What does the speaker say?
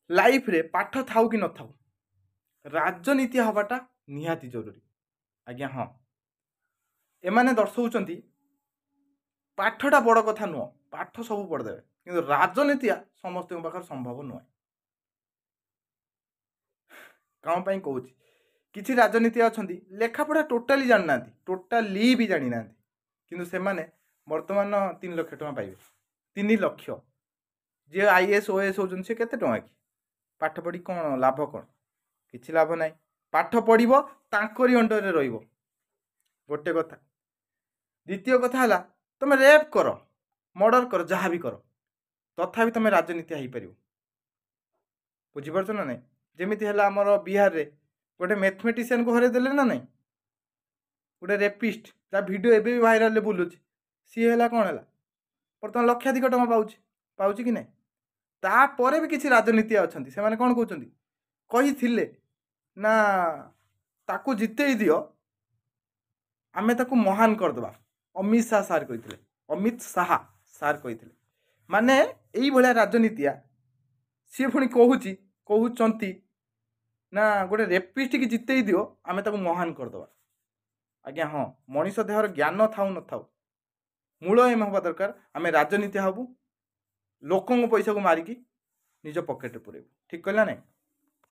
Life रे पाठ थाउ कि न थाउ राजनीति हवाटा निहाती जरूरी। आज्ञा हाँ एमाने दर्शाउछंती पाठटा बड़ कथा नुह, पाठ सब पढ़देवे किंतु राजनीतिया समस्त पाखर संभव नुह। कौन पाई कहूँ किसी राजनीति अच्छा लेखापढ़ा टोटाली जानी ना, टोटाली भी जानी ना, किंतु से माने वर्तमान 3 लाख टଙ୍କା पाइबे। 3 लाख जी आईएएस ओएस होउछन से केते टଙ୍କା कि पाठ पढ़ी कौन लाभ, कौन किसी लाभ ना। पाठ पढ़िबो तांकरी अंडर रे रहिबो गोटे कथा। द्वितीय कथा है तुम रेप कर मर्डर कर जहाँ भी कर तथापि तुम राजनीति हो पार। बुझीपार ना ना जमी है आमर बिहार रे गोटे मैथमेटिशियन को हर देले ना नहीं, गोटे रेपिस्ट जहाँ भिड एवं भी भाइराल बुलूँ सी है कौन है बर्तमान लक्षाधिक टଙ୍କା पाँच पाँच कि नहीं। तापर भी किसी राजनीति अच्छा से मैंने कौन कहते कही ना ताकू जिते दियो आमे ताकू महान करदे। अमित शाह सार कहते, अमित शाह सार कहते माने यही भाया राजनीतिया सी पुणी कहूँ ना गोटे रेपिस्ट की जिते दियो आमे ताकू महान करदे। आज्ञा हाँ मनीष देहर ज्ञान थाउ न थाउ मूल एम हवा दरकार आमे राजनीति हबू लोकों पैसा को मारिकी निज पकेट पुरेबू। ठीक कहला नहीं।